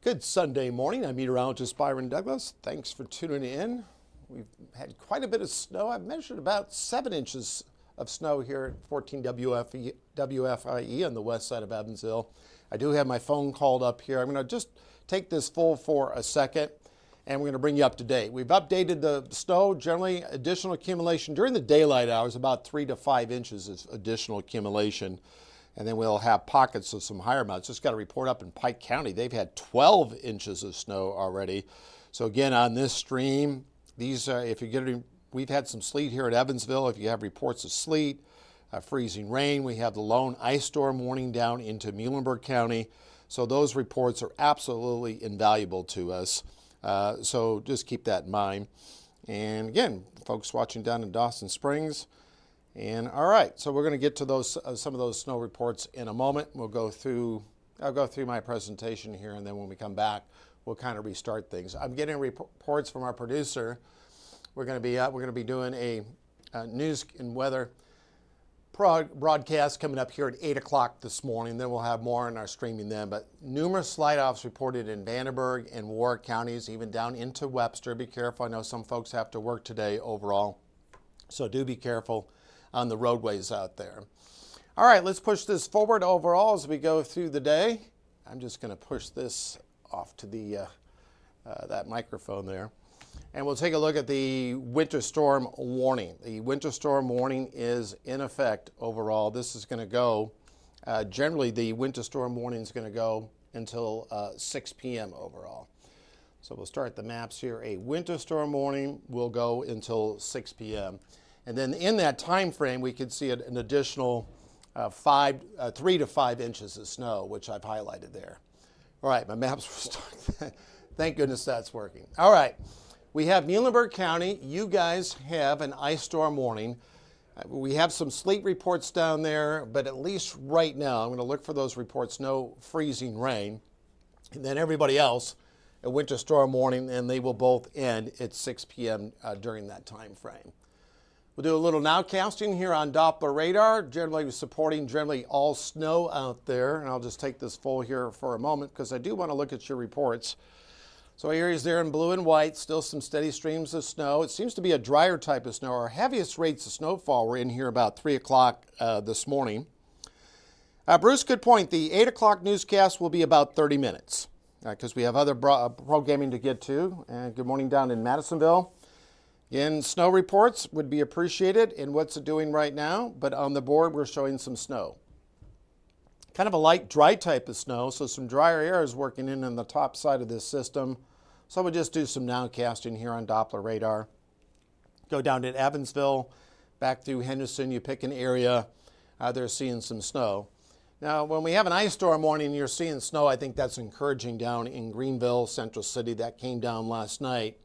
Good Sunday morning. I'm meteorologist Byron Douglas. Thanks for tuning in. We've had quite a bit of snow. I've measured about 7 inches of snow here at 14 WFIE on the west side of Evansville. I do have my phone called up here. I'm going to just take this full for a second, and we're going to bring you up to date. We've updated the snow. Generally, additional accumulation during the daylight hours, about 3 to 5 inches is additional accumulation. And then we'll have pockets of some higher amounts. Just got a report up in Pike County. They've had 12 inches of snow already. So again, on this stream, these if you're getting, we've had some sleet here at Evansville. If you have reports of sleet, freezing rain, we have the lone ice storm warning down into Muhlenberg County. So those reports are absolutely invaluable to us. So just keep that in mind. And again, folks watching down in Dawson Springs. And all right, so we're going to get to those some of those snow reports in a moment. I'll go through my presentation here, and then when we come back, we'll kind of restart things. I'm getting reports from our producer. We're going to be doing a news and weather broadcast coming up here at 8 o'clock this morning. Then we'll have more in our streaming then. But numerous slide-offs reported in Vandenberg and Warwick counties, even down into Webster. Be careful. I know some folks have to work today overall, so do be careful on the roadways out there. All right, let's push this forward overall as we go through the day. I'm just going to push this off to the that microphone there. And we'll take a look at the winter storm warning. The winter storm warning is in effect overall. This is going to go, generally the winter storm warning is going to go until 6 p.m. overall. So we'll start the maps here. A winter storm warning will go until 6 p.m. And then in that time frame, we could see an additional 3 to 5 inches of snow, which I've highlighted there. All right, my maps were stuck. Thank goodness that's working. All right, we have Muhlenberg County. You guys have an ice storm warning. We have some sleet reports down there, but at least right now, I'm going to look for those reports, no freezing rain. And then everybody else, a winter storm warning, and they will both end at 6 p.m. During that time frame. We'll do a little nowcasting here on Doppler radar, generally supporting all snow out there. And I'll just take this full here for a moment because I do want to look at your reports. So areas there in blue and white, still some steady streams of snow. It seems to be a drier type of snow. Our heaviest rates of snowfall were in here about 3 o'clock this morning. Bruce, good point. The 8 o'clock newscast will be about 30 minutes because we have other programming to get to. And good morning down in Madisonville. Again, snow reports would be appreciated in what's it doing right now, but on the board we're showing some snow. Kind of a light, dry type of snow, so some drier air is working in on the top side of this system. So we'll just do some nowcasting here on Doppler radar. Go down to Evansville, back through Henderson, you pick an area, they're seeing some snow. Now, when we have an ice storm warning and you're seeing snow, I think that's encouraging down in Greenville, Central City. That came down last night.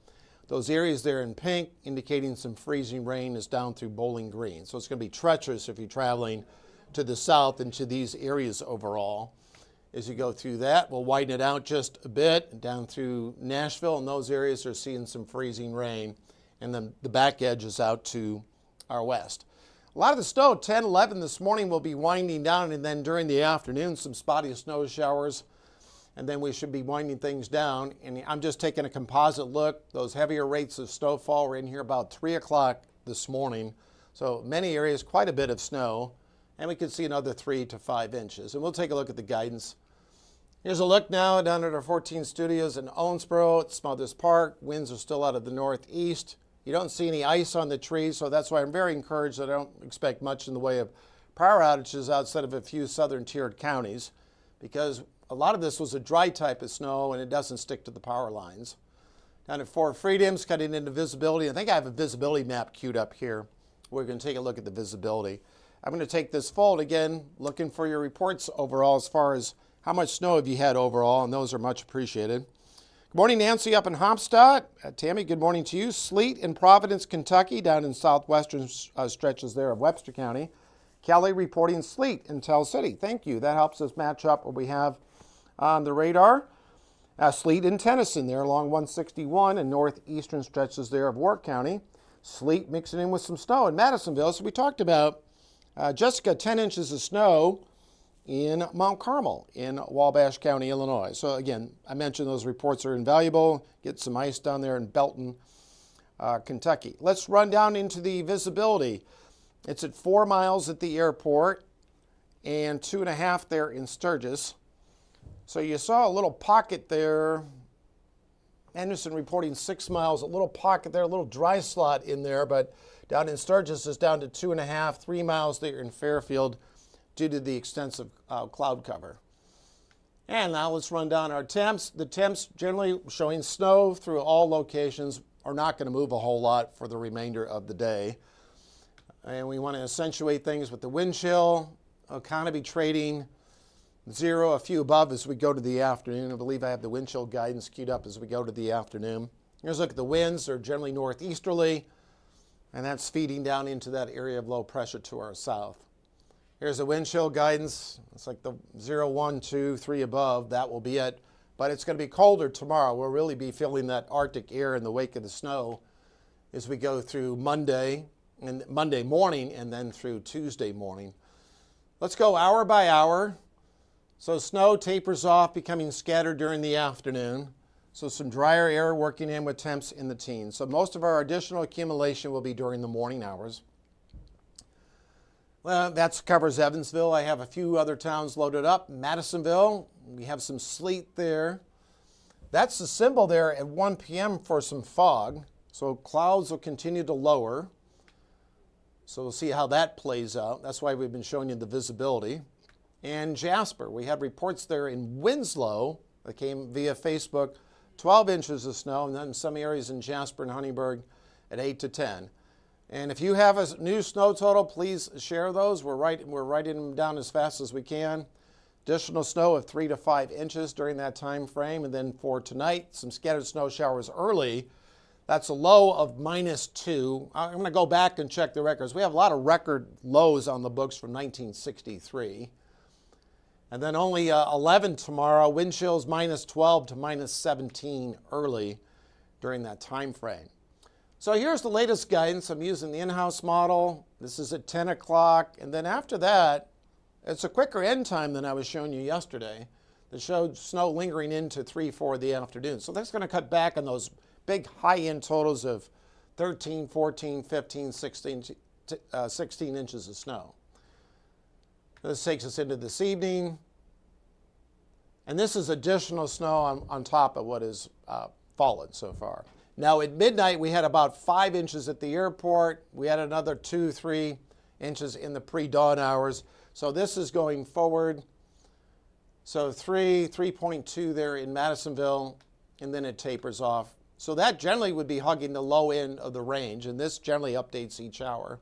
Those areas there in pink indicating some freezing rain is down through Bowling Green. So it's going to be treacherous if you're traveling to the south into these areas overall. As you go through that, we'll widen it out just a bit down through Nashville, and those areas are seeing some freezing rain. And then the back edge is out to our west. A lot of the snow, 10, 11 this morning, will be winding down, and then during the afternoon, some spotty snow showers. And then we should be winding things down. And I'm just taking a composite look. Those heavier rates of snowfall were in here about 3 o'clock this morning. So many areas, quite a bit of snow. And we could see another 3 to 5 inches. And we'll take a look at the guidance. Here's a look now down at our 14 studios in Owensboro at Smothers Park. Winds are still out of the northeast. You don't see any ice on the trees, so that's why I'm very encouraged. I don't expect much in the way of power outages outside of a few southern tiered counties, because a lot of this was a dry type of snow and it doesn't stick to the power lines. Down at Fort Freedoms, cutting into visibility. I think I have a visibility map queued up here. We're going to take a look at the visibility. I'm going to take this fold again, looking for your reports overall as far as how much snow have you had overall, and those are much appreciated. Good morning, Nancy, up in Hampstead. Tammy, good morning to you. Sleet in Providence, Kentucky, down in southwestern stretches there of Webster County. Kelly reporting sleet in Tell City. Thank you. That helps us match up what we have on the radar. Sleet in Tennyson there along 161 and northeastern stretches there of Warwick County. Sleet mixing in with some snow in Madisonville. So we talked about, Jessica, 10 inches of snow in Mount Carmel in Wabash County, Illinois. So again, I mentioned those reports are invaluable. Get some ice down there in Belton, Kentucky. Let's run down into the visibility. It's at 4 miles at the airport and 2.5 there in Sturgis. So you saw a little pocket there. Anderson reporting 6 miles, a little pocket there, a little dry slot in there, but down in Sturgis is down to 2.5, 3 miles there in Fairfield due to the extensive cloud cover. And now let's run down our temps. The temps generally showing snow through all locations are not going to move a whole lot for the remainder of the day. And we want to accentuate things with the wind chill. Economy trading 0, a few above as we go to the afternoon. I believe I have the wind chill guidance queued up as we go to the afternoon. Here's a look at the winds. They're generally northeasterly, and that's feeding down into that area of low pressure to our south. Here's the wind chill guidance. It's like the 0, 1, 2, 3 above. That will be it. But it's going to be colder tomorrow. We'll really be feeling that Arctic air in the wake of the snow as we go through Monday morning and then through Tuesday morning. Let's go hour by hour. So snow tapers off, becoming scattered during the afternoon. So some drier air working in with temps in the teens. So most of our additional accumulation will be during the morning hours. Well, that covers Evansville. I have a few other towns loaded up. Madisonville, we have some sleet there. That's the symbol there at 1 p.m. for some fog. So clouds will continue to lower. So we'll see how that plays out. That's why we've been showing you the visibility. And Jasper, we had reports there in Winslow that came via Facebook, 12 inches of snow, and then some areas in Jasper and Huntingburg at 8 to 10. And if you have a new snow total, please share those. We're writing them down as fast as we can. Additional snow of 3 to 5 inches during that time frame. And then for tonight, some scattered snow showers early. That's a low of -2. I'm going to go back and check the records. We have a lot of record lows on the books from 1963. And then only 11 tomorrow. Wind chills -12 to -17 early during that time frame. So here's the latest guidance. I'm using the in-house model. This is at 10 o'clock. And then after that, it's a quicker end time than I was showing you yesterday that showed snow lingering into 3, 4 of the afternoon. So that's going to cut back on those big high-end totals of 13, 14, 15, 16 inches of snow. This takes us into this evening. And this is additional snow on top of what has fallen so far. Now at midnight, we had about 5 inches at the airport. We had another 2, 3 inches in the pre-dawn hours. So this is going forward. So 3.2 there in Madisonville, and then it tapers off. So that generally would be hugging the low end of the range, and this generally updates each hour.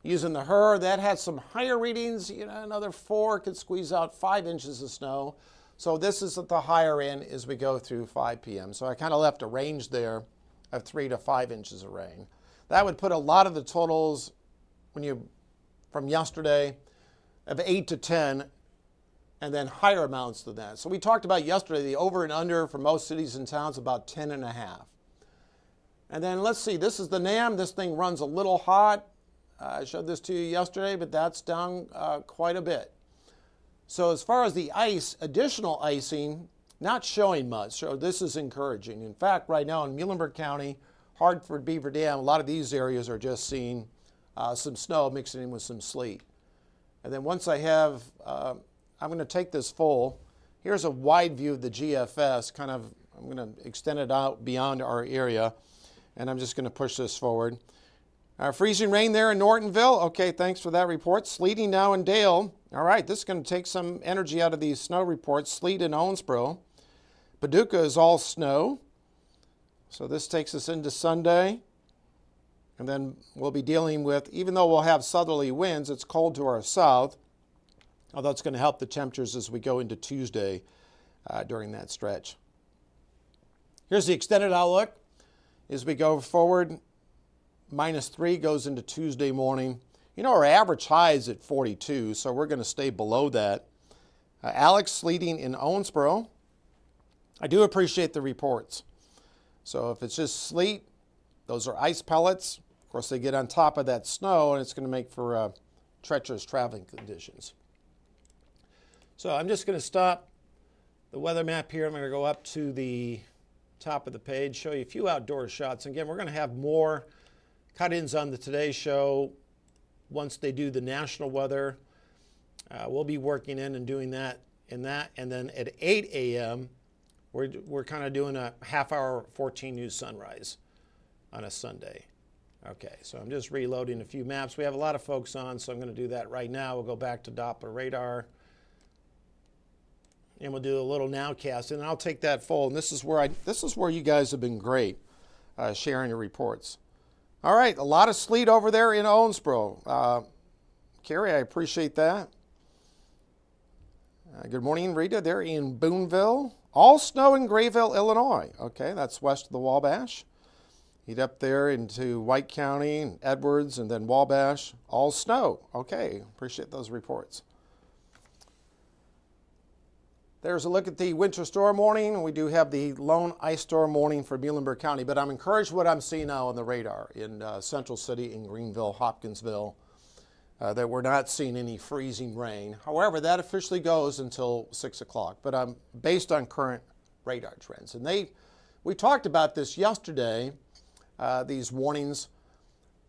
Using the HER, that had some higher readings. Another 4 could squeeze out 5 inches of snow. So this is at the higher end as we go through 5 p.m. So I kind of left a range there of 3 to 5 inches of rain. That would put a lot of the totals from yesterday of 8 to 10, and then higher amounts than that. So we talked about yesterday the over and under for most cities and towns about 10.5. And then let's see, this is the NAM. This thing runs a little hot. I showed this to you yesterday, but that's down quite a bit. So as far as the ice, additional icing, not showing much. So this is encouraging. In fact, right now in Muhlenberg County, Hartford, Beaver Dam, a lot of these areas are just seeing some snow mixing in with some sleet. And then once I have, I'm going to take this full. Here's a wide view of the GFS. I'm going to extend it out beyond our area. And I'm just going to push this forward. Freezing rain there in Nortonville. Okay, thanks for that report. Sleeting now in Dale. All right, this is going to take some energy out of these snow reports. Sleet in Owensboro. Paducah is all snow. So this takes us into Sunday. And then we'll be dealing with, even though we'll have southerly winds, it's cold to our south. Although it's going to help the temperatures as we go into Tuesday during that stretch. Here's the extended outlook. As we go forward, -3 goes into Tuesday morning. Our average high is at 42, so we're going to stay below that. Alex sleeting in Owensboro. I do appreciate the reports. So if it's just sleet, those are ice pellets. Of course, they get on top of that snow, and it's going to make for treacherous traveling conditions. So I'm just going to stop the weather map here. I'm going to go up to the top of the page, show you a few outdoor shots. Again, we're going to have more cut-ins on the Today Show once they do the national weather. We'll be working in and doing that, and then at 8 a.m., we're kind of doing a half-hour 14 news sunrise on a Sunday. Okay, so I'm just reloading a few maps. We have a lot of folks on, so I'm going to do that right now. We'll go back to Doppler radar, and we'll do a little nowcast, and I'll take that full. And this is where you guys have been great, sharing your reports. All right, a lot of sleet over there in Owensboro. Carrie, I appreciate that. Good morning, Rita. They're in Boonville. All snow in Grayville, Illinois. Okay, that's west of the Wabash. Head up there into White County, and Edwards, and then Wabash. All snow. Okay, appreciate those reports. There's a look at the winter storm warning. We do have the lone ice storm warning for Muhlenberg County, but I'm encouraged what I'm seeing now on the radar in Central City, in Greenville, Hopkinsville, that we're not seeing any freezing rain. However, that officially goes until 6 o'clock, but I'm based on current radar trends. And we talked about this yesterday, these warnings,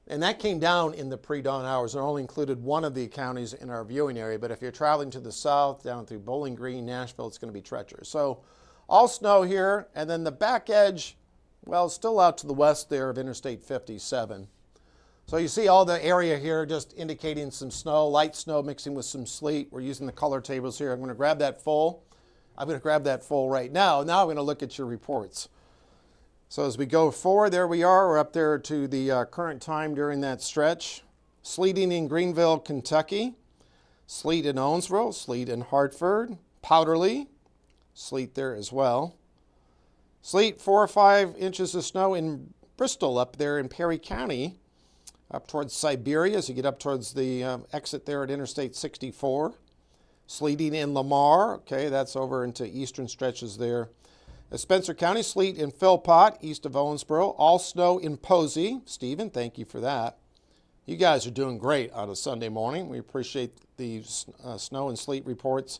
and that came down in the pre-dawn hours. It only included one of the counties in our viewing area, but if you're traveling to the south, down through Bowling Green, Nashville, it's going to be treacherous. So all snow here, and then the back edge, well, still out to the west there of Interstate 57. So you see all the area here just indicating some snow, light snow mixing with some sleet. We're using the color tables here. I'm going to grab that full. I'm going to grab that full right now. Now I'm going to look at your reports. So as we go forward, there we are. We're up there to the current time during that stretch. Sleeting in Greenville, Kentucky. Sleet in Owensboro. Sleet in Hartford. Powderly. Sleet there as well. Sleet, 4 or 5 inches of snow in Bristol up there in Perry County. Up towards Siberia as you get up towards the exit there at Interstate 64. Sleeting in Lamar. Okay, that's over into eastern stretches there. Spencer County, sleet in Philpott, east of Owensboro. All snow in Posey. Stephen, thank you for that. You guys are doing great on a Sunday morning. We appreciate the snow and sleet reports.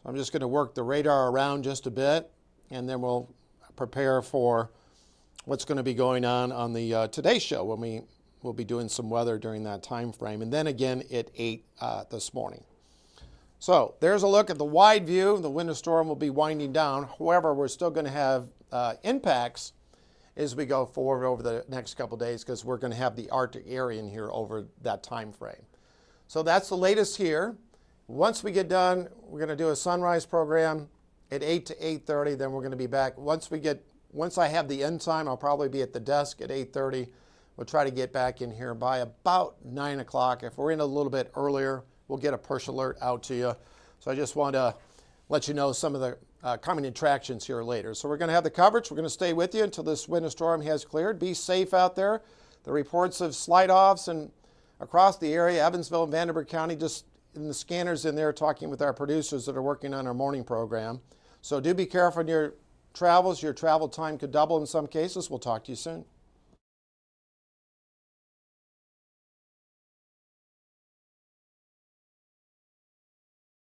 I'm just going to work the radar around just a bit, and then we'll prepare for what's going to be going on the Today Show when we'll be doing some weather during that time frame, and then again at 8 this morning. So there's a look at the wide view. The winter storm will be winding down. However, we're still going to have impacts as we go forward over the next couple days because we're going to have the Arctic area in here over that time frame. So that's the latest here. Once we get done, we're going to do a sunrise program at 8 to 8:30. Then we're going to be back. Once I have the end time, I'll probably be at the desk at 8:30. We'll try to get back in here by about 9 o'clock. If we're in a little bit earlier, we'll get a push alert out to you. So I just want to let you know some of the coming attractions here later. So we're going to have the coverage. We're going to stay with you until this winter storm has cleared. Be safe out there. The reports of slide-offs and across the area, Evansville and Vanderburgh County, just in the scanners in there talking with our producers that are working on our morning program. So do be careful in your travels. Your travel time could double in some cases. We'll talk to you soon.